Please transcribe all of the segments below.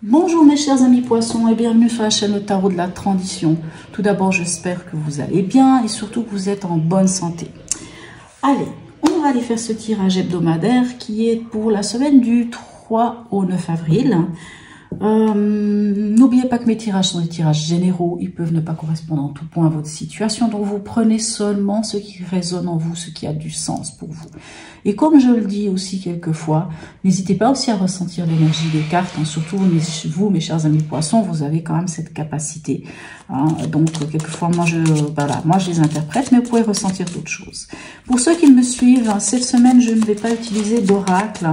Bonjour mes chers amis poissons et bienvenue sur la chaîne Le Tarot de la Transition. Tout d'abord, j'espère que vous allez bien et surtout que vous êtes en bonne santé. Allez, on va aller faire ce tirage hebdomadaire qui est pour la semaine du 3 au 9 avril. N'oubliez pas que mes tirages sont des tirages généraux, ils peuvent ne pas correspondre en tout point à votre situation, donc vous prenez seulement ce qui résonne en vous, ce qui a du sens pour vous. Et comme je le dis aussi quelquefois, n'hésitez pas aussi à ressentir l'énergie des cartes, hein, surtout vous, mes chers amis poissons, vous avez quand même cette capacité. Hein, donc quelquefois, moi je les interprète, mais vous pouvez ressentir d'autres choses. Pour ceux qui me suivent, cette semaine, je ne vais pas utiliser d'oracle,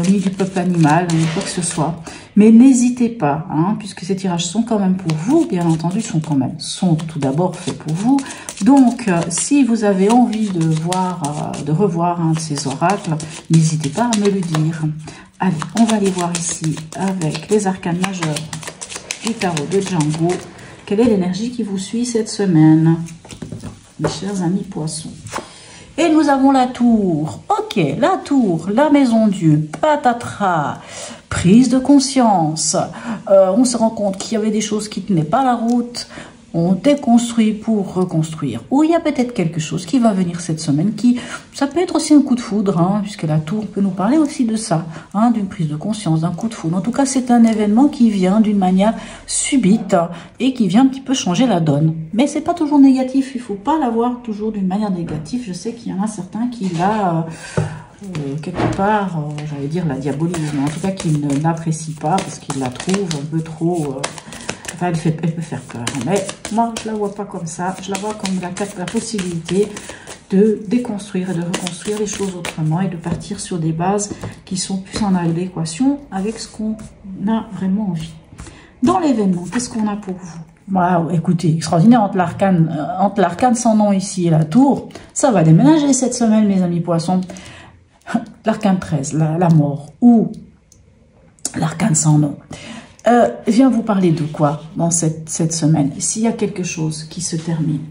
ni du peuple animal, ni quoi que ce soit. Mais n'hésitez pas, hein, puisque ces tirages sont quand même pour vous, bien entendu, sont tout d'abord faits pour vous. Donc, si vous avez envie de revoir un de ces oracles, n'hésitez pas à me le dire. Allez, on va aller voir ici avec les arcanes majeurs du tarot de Django. Quelle est l'énergie qui vous suit cette semaine, mes chers amis poissons? Et nous avons la tour. Ok, la tour, la maison Dieu, patatras, prise de conscience. On se rend compte qu'il y avait des choses qui ne tenaient pas la route. On déconstruit pour reconstruire. Ou il y a peut-être quelque chose qui va venir cette semaine ça peut être aussi un coup de foudre, hein, puisque la tour peut nous parler aussi de ça, hein, d'une prise de conscience, d'un coup de foudre. En tout cas, c'est un événement qui vient d'une manière subite et qui vient un petit peu changer la donne. Mais c'est pas toujours négatif, il faut pas l'avoir toujours d'une manière négative. Je sais qu'il y en a certains qui quelque part, j'allais dire la diabolisent, mais en tout cas qui ne l'apprécient pas parce qu'ils la trouvent un peu trop... Enfin, elle peut faire peur, mais moi je la vois pas comme ça, je la vois comme la possibilité de déconstruire et de reconstruire les choses autrement et de partir sur des bases qui sont plus en adéquation avec ce qu'on a vraiment envie. Dans l'événement, qu'est-ce qu'on a pour vous? Wow, écoutez, extraordinaire, entre l'arcane sans nom ici et la tour, ça va déménager cette semaine, mes amis poissons. L'arcane 13, la mort, ou l'arcane sans nom. Vient vous parler de quoi dans cette semaine? S'il y a quelque chose qui se termine,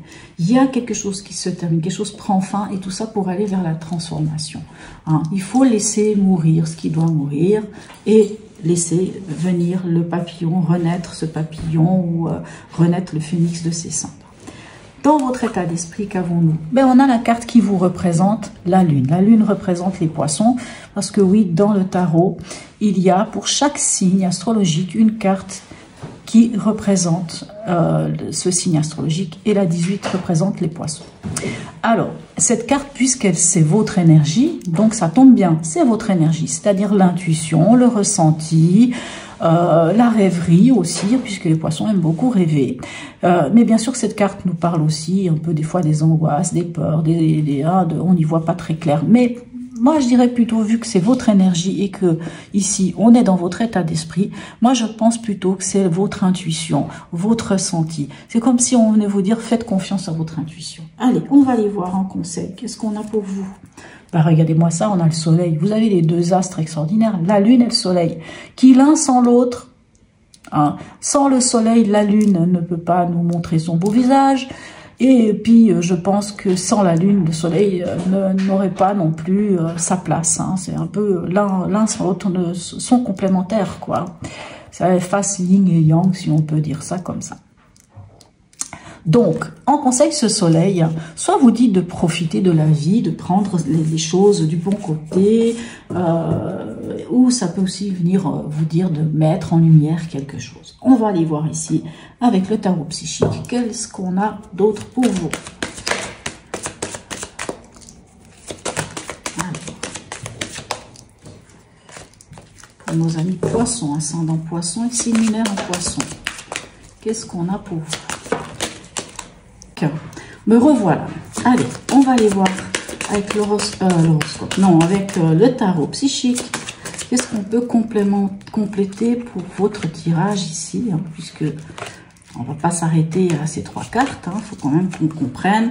quelque chose prend fin, et tout ça pour aller vers la transformation. Hein, il faut laisser mourir ce qui doit mourir et laisser venir le papillon, renaître ce papillon ou renaître le phénix de ses cendres. Dans votre état d'esprit, qu'avons-nous? On a la carte qui vous représente la lune. La lune représente les poissons, parce que oui, dans le tarot, il y a pour chaque signe astrologique une carte qui représente ce signe astrologique, et la 18 représente les poissons. Alors, cette carte, c'est votre énergie, donc ça tombe bien, c'est votre énergie, c'est-à-dire l'intuition, le ressenti, la rêverie aussi, puisque les poissons aiment beaucoup rêver. Mais bien sûr, cette carte nous parle aussi un peu des fois des angoisses, des peurs, on n'y voit pas très clair. Mais moi, je dirais plutôt, vu que c'est votre énergie et que ici, on est dans votre état d'esprit, moi, je pense plutôt que c'est votre intuition, votre ressenti. C'est comme si on venait vous dire, faites confiance à votre intuition. Allez, on va aller voir en conseil. Qu'est-ce qu'on a pour vous? Regardez-moi ça, on a le soleil. Vous avez les deux astres extraordinaires, la lune et le soleil, qui l'un sans l'autre. Hein. Sans le soleil, la lune ne peut pas nous montrer son beau visage. Et puis, je pense que sans la lune, le soleil n'aurait pas non plus sa place. Hein. C'est un peu, l'un sans l'autre sont complémentaires, quoi. C'est face yin et yang, si on peut dire ça comme ça. Donc, en conseil, ce soleil, soit vous dites de profiter de la vie, de prendre les choses du bon côté, ou ça peut aussi venir vous dire de mettre en lumière quelque chose. On va aller voir ici, avec le tarot psychique, qu'est-ce qu'on a d'autre pour vous. Alors, pour nos amis poissons, ascendant poisson et signe lunaire en poisson, qu'est-ce qu'on a pour vous? Me revoilà. Allez, on va aller voir avec l'horoscope. Non, avec le tarot psychique. Qu'est-ce qu'on peut compléter pour votre tirage ici, hein, puisque on va pas s'arrêter à ces trois cartes. Il faut quand même qu'on comprenne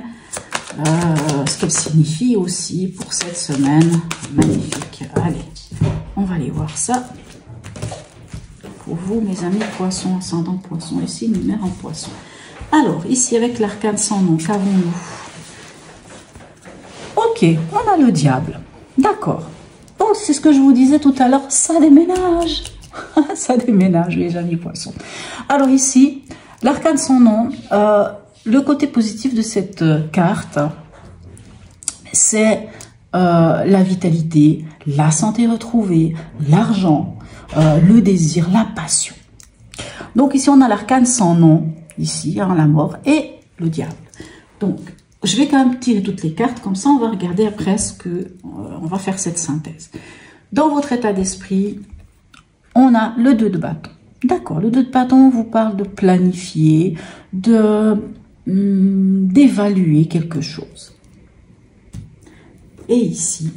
ce qu'elles signifient aussi pour cette semaine. Magnifique. Allez, on va aller voir ça. Pour vous, mes amis poissons, ascendant poisson et signe lunaire en poisson. Alors, ici, avec l'arcane sans nom, qu'avons-nous? Ok, on a le diable. D'accord. Oh, c'est ce que je vous disais tout à l'heure, ça déménage. Ça déménage, les amis poissons. Alors ici, l'arcane sans nom, le côté positif de cette carte, c'est la vitalité, la santé retrouvée, l'argent, le désir, la passion. Donc ici, on a l'arcane sans nom, ici, hein, la mort, et le diable. Donc, je vais quand même tirer toutes les cartes, comme ça on va regarder après ce que... on va faire cette synthèse. Dans votre état d'esprit, on a le 2 de bâton. D'accord, le 2 de bâton vous parle de planifier, d'évaluer quelque chose. Et ici,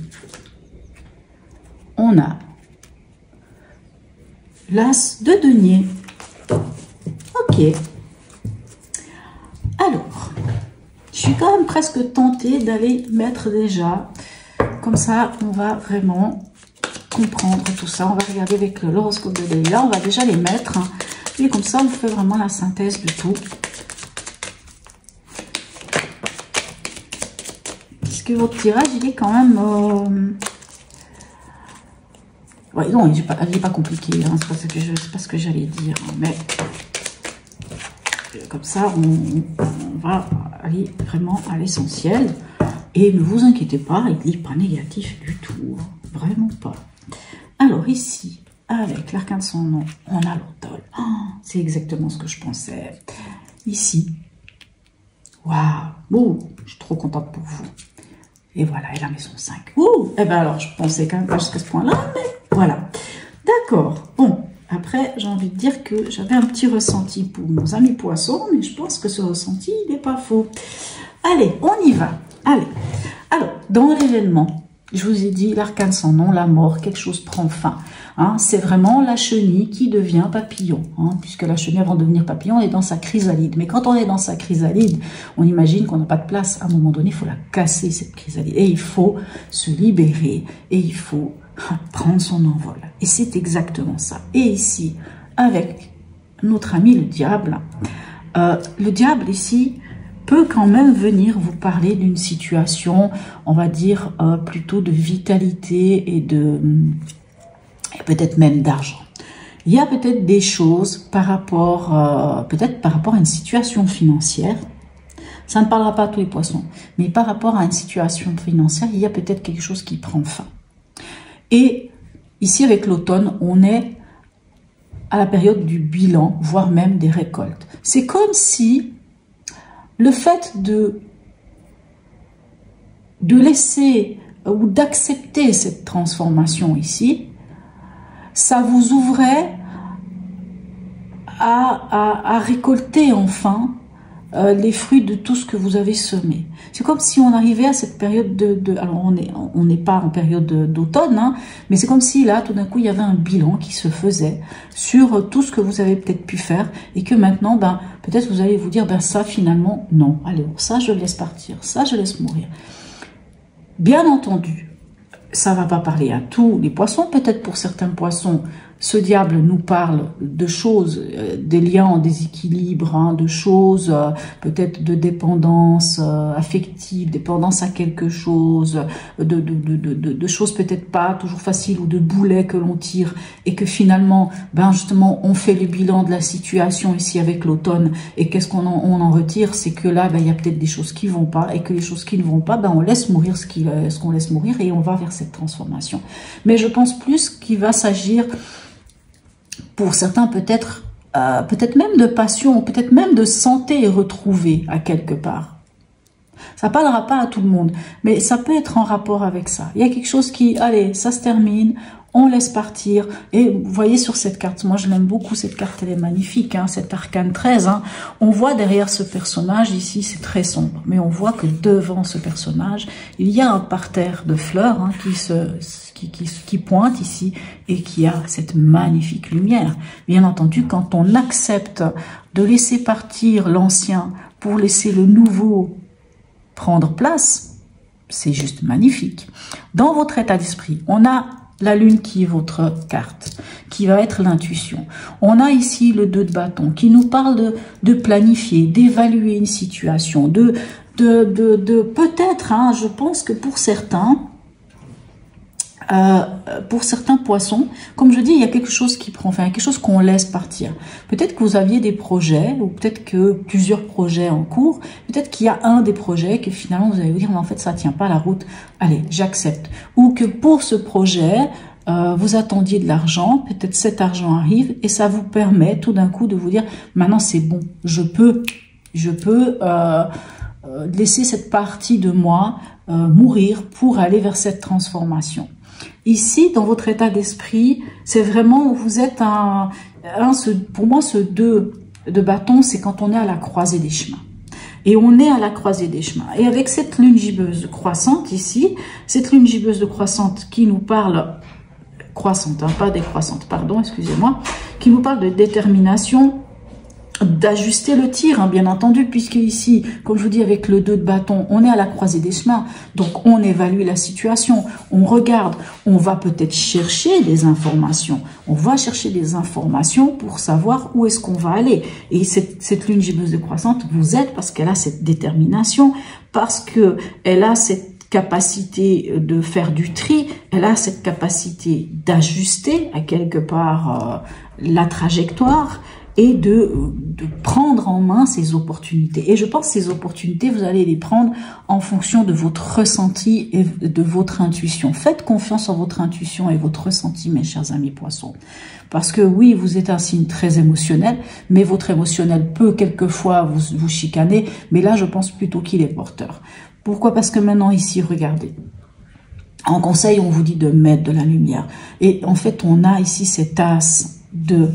on a l'as de denier. Ok. Alors, je suis quand même presque tentée d'aller mettre déjà, comme ça on va vraiment comprendre tout ça. On va regarder avec l'horoscope de Delilah, on va déjà les mettre, hein, et comme ça on fait vraiment la synthèse de tout. Parce que votre tirage, il est quand même... Ouais, non, il n'est pas compliqué, hein, c'est pas ce que j'allais dire, hein, mais... Comme ça, on va aller vraiment à l'essentiel. Et ne vous inquiétez pas, il n'est pas négatif du tout. Hein, vraiment pas. Alors ici, avec l'arcane sans nom, on a l'automne. Oh, c'est exactement ce que je pensais. Ici, waouh, je suis trop contente pour vous. Et voilà, et la maison 5. Ouh, eh ben alors, je pensais quand même pas jusqu'à ce point-là, mais voilà. D'accord, bon. Après, j'ai envie de dire que j'avais un petit ressenti pour nos amis poissons, mais je pense que ce ressenti, il n'est pas faux. Allez, on y va. Allez. Alors, dans l'événement, je vous ai dit l'arcane sans nom, la mort, quelque chose prend fin. Hein, c'est vraiment la chenille qui devient papillon. Hein, puisque la chenille, avant de devenir papillon, on est dans sa chrysalide. Mais quand on est dans sa chrysalide, on imagine qu'on n'a pas de place. À un moment donné, il faut la casser, cette chrysalide. Et il faut se libérer. Et il faut prendre son envol. Et c'est exactement ça. Et ici, avec notre ami le diable ici peut quand même venir vous parler d'une situation, on va dire, plutôt de vitalité et peut-être même d'argent. Il y a peut-être des choses par rapport, à une situation financière. Ça ne parlera pas à tous les poissons, mais par rapport à une situation financière, il y a peut-être quelque chose qui prend fin. Et ici, avec l'automne, on est à la période du bilan, voire même des récoltes. C'est comme si le fait de laisser ou d'accepter cette transformation ici, ça vous ouvrait à récolter enfin les fruits de tout ce que vous avez semé. C'est comme si on arrivait à cette période alors on n'est pas en période d'automne, hein, mais c'est comme si là, tout d'un coup, il y avait un bilan qui se faisait sur tout ce que vous avez peut-être pu faire et que maintenant, peut-être vous allez vous dire, ça finalement, non, allez, ça je laisse partir, ça je laisse mourir. Bien entendu, ça va pas parler à tous les poissons, peut-être pour certains poissons, ce diable nous parle de choses, des liens en déséquilibre, hein, de choses peut-être de dépendance affective, dépendance à quelque chose, de choses peut-être pas toujours faciles ou de boulets que l'on tire et que finalement, justement, on fait le bilan de la situation ici avec l'automne et qu'est-ce qu'on en retire, c'est que là, il y a peut-être des choses qui vont pas et que les choses qui ne vont pas, on laisse mourir ce qu'on laisse mourir et on va vers cette transformation. Mais je pense plus qu'il va s'agir pour certains peut-être même de passion, peut-être même de santé retrouvée à quelque part. Ça ne parlera pas à tout le monde, mais ça peut être en rapport avec ça. Il y a quelque chose qui, allez, ça se termine, on laisse partir. Et vous voyez sur cette carte, moi je l'aime beaucoup, cette carte elle est magnifique, hein, cette arcane 13. Hein, on voit derrière ce personnage ici, c'est très sombre, mais on voit que devant ce personnage, il y a un parterre de fleurs hein, qui pointe ici et qui a cette magnifique lumière. Bien entendu, quand on accepte de laisser partir l'ancien pour laisser le nouveau prendre place, c'est juste magnifique. Dans votre état d'esprit, on a la lune qui est votre carte, qui va être l'intuition. On a ici le 2 de bâton qui nous parle de planifier, d'évaluer une situation, de peut-être, hein, je pense que pour certains, pour certains poissons, comme je dis, il y a quelque chose qui prend fin, quelque chose qu'on laisse partir. Peut-être que vous aviez des projets, ou peut-être que plusieurs projets en cours, peut-être qu'il y a un des projets que finalement vous allez vous dire, mais en fait ça tient pas la route, allez, j'accepte. Ou que pour ce projet, vous attendiez de l'argent, peut-être cet argent arrive, et ça vous permet tout d'un coup de vous dire, maintenant c'est bon, je peux laisser cette partie de moi mourir pour aller vers cette transformation. Ici, dans votre état d'esprit, c'est vraiment où vous êtes pour moi, ce 2 de bâton, c'est quand on est à la croisée des chemins. Et on est à la croisée des chemins. Et avec cette lune gibbeuse croissante ici, cette lune gibbeuse croissante qui nous parle, croissante, hein, pas décroissante, pardon, excusez-moi, qui nous parle de détermination, d'ajuster le tir, hein, bien entendu, puisque ici, comme je vous dis, avec le 2 de bâton, on est à la croisée des chemins, donc on évalue la situation, on regarde, on va peut-être chercher des informations, pour savoir où est-ce qu'on va aller. Et cette lune gibbeuse croissante vous aide parce qu'elle a cette détermination, parce qu'elle a cette capacité de faire du tri, elle a cette capacité d'ajuster à quelque part la trajectoire, et de prendre en main ces opportunités. Et je pense que ces opportunités, vous allez les prendre en fonction de votre ressenti et de votre intuition. Faites confiance en votre intuition et votre ressenti, mes chers amis poissons. Parce que oui, vous êtes un signe très émotionnel, mais votre émotionnel peut quelquefois vous chicaner, mais là, je pense plutôt qu'il est porteur. Pourquoi? Parce que maintenant, ici, regardez. En conseil, on vous dit de mettre de la lumière. Et en fait, on a ici cette as de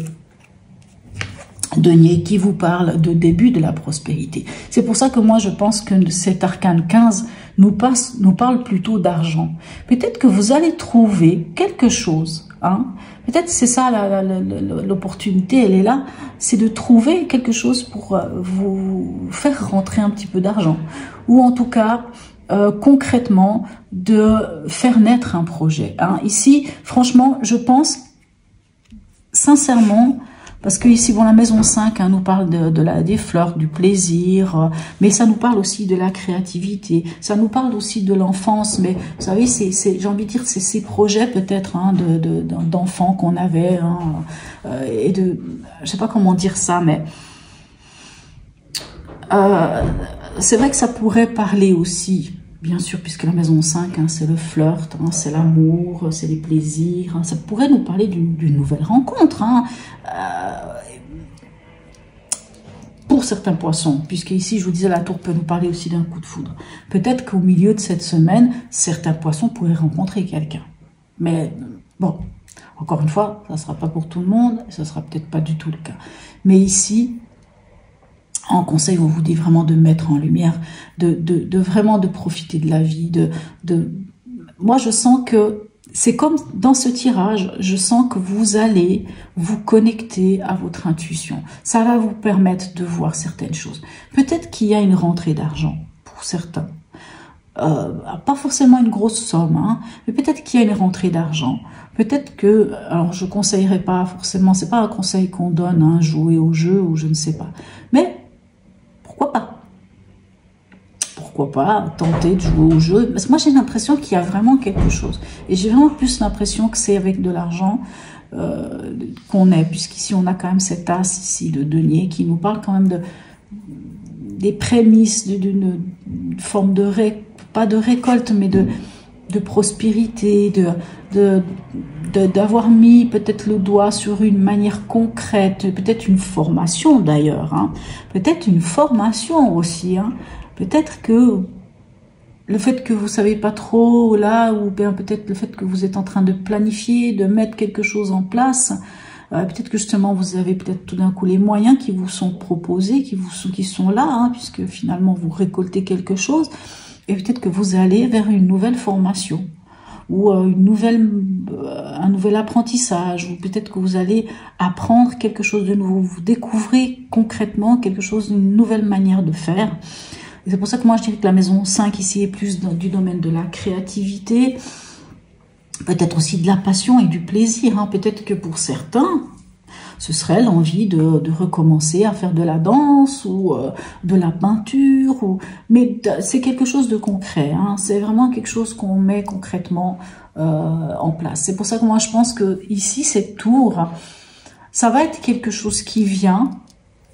denier qui vous parle de début de la prospérité. C'est pour ça que moi je pense que cet arcane 15 nous parle plutôt d'argent. Peut-être que vous allez trouver quelque chose, hein. Peut-être c'est ça l'opportunité, elle est là, c'est de trouver quelque chose pour vous faire rentrer un petit peu d'argent. Ou en tout cas, concrètement, de faire naître un projet, hein. Ici, franchement, je pense sincèrement, parce que ici, bon, la maison 5 hein, nous parle des fleurs, du plaisir, mais ça nous parle aussi de la créativité, ça nous parle aussi de l'enfance, mais vous savez, j'ai envie de dire, c'est ces projets peut-être hein, d'enfants qu'on avait, hein, et je sais pas comment dire ça, mais c'est vrai que ça pourrait parler aussi, bien sûr, puisque la maison 5, hein, c'est le flirt, hein, c'est l'amour, c'est les plaisirs. Hein, ça pourrait nous parler d'une nouvelle rencontre. Hein, pour certains poissons, puisque ici, je vous disais, la tour peut nous parler aussi d'un coup de foudre. Peut-être qu'au milieu de cette semaine, certains poissons pourraient rencontrer quelqu'un. Mais bon, encore une fois, ça ne sera pas pour tout le monde, ça ne sera peut-être pas du tout le cas. Mais ici, en conseil, on vous dit vraiment de mettre en lumière, vraiment de profiter de la vie. Moi, je sens que c'est comme dans ce tirage, je sens que vous allez vous connecter à votre intuition. Ça va vous permettre de voir certaines choses. Peut-être qu'il y a une rentrée d'argent pour certains. Pas forcément une grosse somme, hein, mais peut-être qu'il y a une rentrée d'argent. Peut-être que, alors je conseillerais pas forcément, c'est pas un conseil qu'on donne, hein, jouer au jeu ou je ne sais pas. Mais pourquoi pas? Pourquoi pas tenter de jouer au jeu? Parce que moi, j'ai l'impression qu'il y a vraiment quelque chose. Et j'ai vraiment plus l'impression que c'est avec de l'argent qu'on est. Puisqu'ici, on a quand même cet as ici de denier qui nous parle quand même des prémices d'une forme de pas de récolte, mais de prospérité, d'avoir mis peut-être le doigt sur une manière concrète, peut-être une formation d'ailleurs, hein, peut-être une formation aussi, hein, peut-être que le fait que vous savez pas trop là, ou bien peut-être le fait que vous êtes en train de planifier, de mettre quelque chose en place, peut-être que justement vous avez peut-être tout d'un coup les moyens qui vous sont proposés, qui sont là, hein, puisque finalement vous récoltez quelque chose, et peut-être que vous allez vers une nouvelle formation, ou un nouvel apprentissage, ou peut-être que vous allez apprendre quelque chose de nouveau, vous découvrez concrètement quelque chose, une nouvelle manière de faire. Et c'est pour ça que moi je dirais que la maison 5 ici est plus du domaine de la créativité, peut-être aussi de la passion et du plaisir, hein. Peut-être que pour certains, ce serait l'envie de recommencer à faire de la danse ou de la peinture. Mais c'est quelque chose de concret, hein. C'est vraiment quelque chose qu'on met concrètement en place. C'est pour ça que moi je pense que ici, cette tour, ça va être quelque chose qui vient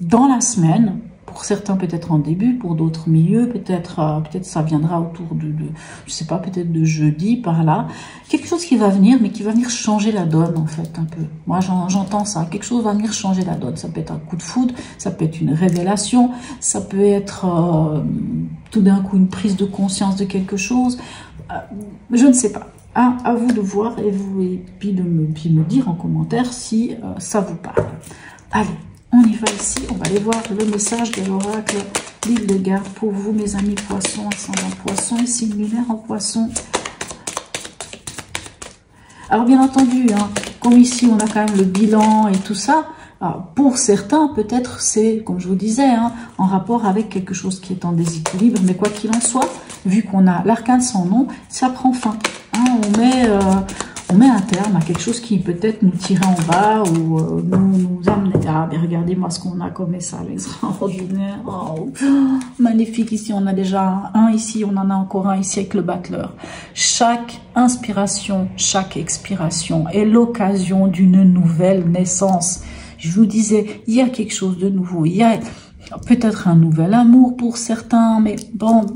dans la semaine. Pour certains peut-être en début, pour d'autres milieu, peut-être ça viendra autour je sais pas, peut-être de jeudi par là. Quelque chose qui va venir, mais qui va venir changer la donne en fait un peu. Moi j'entends ça, quelque chose va venir changer la donne. Ça peut être un coup de foudre, ça peut être une révélation, ça peut être tout d'un coup une prise de conscience de quelque chose. Je ne sais pas. À vous de voir et puis de me dire en commentaire si ça vous parle. Allez. On y va ici, on va aller voir le message de l'oracle, l'île de garde pour vous, mes amis poissons, ascendant poisson et signe lunaire en poisson. Alors bien entendu, hein, comme ici on a quand même le bilan et tout ça, pour certains peut-être c'est, comme je vous disais, hein, en rapport avec quelque chose qui est en déséquilibre, mais quoi qu'il en soit, vu qu'on a l'arcane sans nom, ça prend fin. Hein, on met un terme à quelque chose qui peut-être nous tirait en bas ou nous amenait. Ah, mais regardez-moi ce qu'on a comme message extraordinaire. Oh, magnifique. Ici, on a déjà un. Ici, on en a encore un ici avec le battleur. Chaque inspiration, chaque expiration est l'occasion d'une nouvelle naissance. Je vous disais, il y a quelque chose de nouveau. Il y a peut-être un nouvel amour pour certains, mais bon,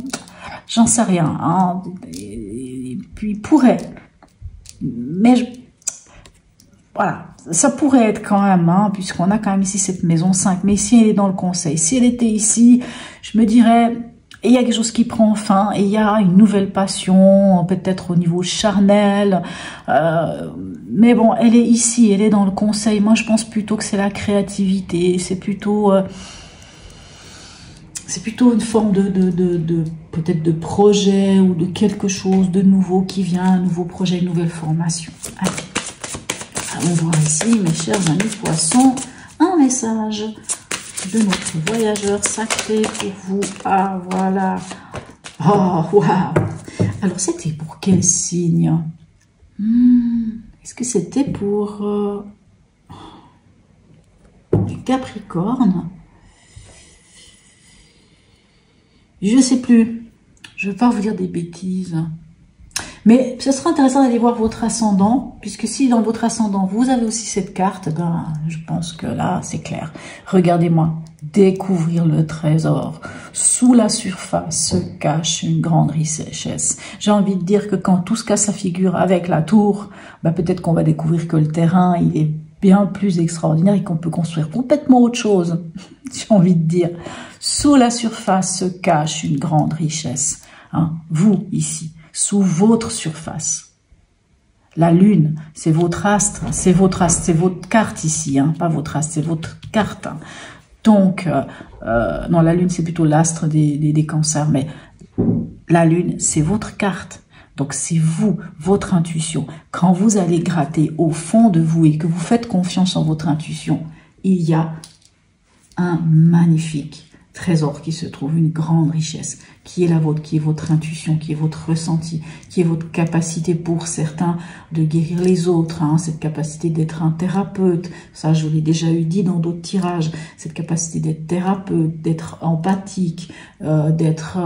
j'en sais rien. Hein. Et puis, pourrait... Mais voilà, ça pourrait être quand même, hein, puisqu'on a quand même ici cette maison 5. Mais si elle est dans le conseil, si elle était ici, je me dirais, il y a quelque chose qui prend fin, et il y a une nouvelle passion, peut-être au niveau charnel. Mais bon, elle est ici, elle est dans le conseil. Moi, je pense plutôt que c'est la créativité, c'est plutôt une forme peut-être de projet ou de quelque chose de nouveau qui vient, un nouveau projet, une nouvelle formation. Allez, allons voir ici, mes chers amis poissons, un message de notre voyageur sacré pour vous. Ah, voilà. Oh, waouh. Alors, c'était pour quel signe? Est-ce que c'était pour du Capricorne? Je ne sais plus. Je ne vais pas vous dire des bêtises. Mais ce sera intéressant d'aller voir votre ascendant, puisque si dans votre ascendant, vous avez aussi cette carte, ben, je pense que là, c'est clair. Regardez-moi. Découvrir le trésor. Sous la surface se cache une grande richesse. J'ai envie de dire que quand tout se casse la figure avec la tour, ben, peut-être qu'on va découvrir que le terrain, il est bien plus extraordinaire et qu'on peut construire complètement autre chose. J'ai envie de dire. Sous la surface se cache une grande richesse. Hein, vous, ici, sous votre surface. La lune, c'est votre astre, c'est votre carte ici, hein, pas votre astre, c'est votre carte. Hein. Donc, non, la lune, c'est plutôt l'astre des cancers, mais la lune, c'est votre carte. Donc, c'est vous, votre intuition. Quand vous allez gratter au fond de vous et que vous faites confiance en votre intuition, il y a un magnifique trésor qui se trouve, une grande richesse, qui est la vôtre, qui est votre intuition, qui est votre ressenti, qui est votre capacité pour certains de guérir les autres, hein, cette capacité d'être un thérapeute, ça je vous l'ai déjà eu dit dans d'autres tirages, cette capacité d'être thérapeute, d'être empathique, d'être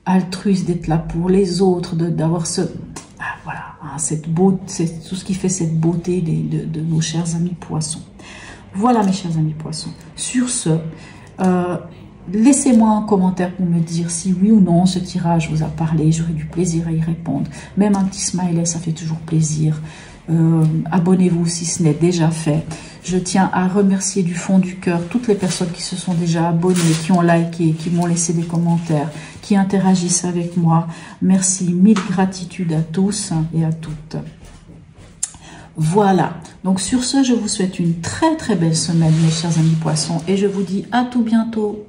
altruiste, d'être là pour les autres, d'avoir ce... Ah, voilà, hein, cette beauté, c'est tout ce qui fait cette beauté de nos chers amis poissons. Voilà mes chers amis poissons. Sur ce, laissez-moi un commentaire pour me dire si oui ou non ce tirage vous a parlé. J'aurai du plaisir à y répondre. Même un petit smiley, ça fait toujours plaisir. Abonnez-vous si ce n'est déjà fait. Je tiens à remercier du fond du cœur toutes les personnes qui se sont déjà abonnées, qui ont liké, qui m'ont laissé des commentaires, qui interagissent avec moi. Merci, mille gratitudes à tous et à toutes. Voilà, donc sur ce, je vous souhaite une très très belle semaine, mes chers amis poissons, et je vous dis à tout bientôt.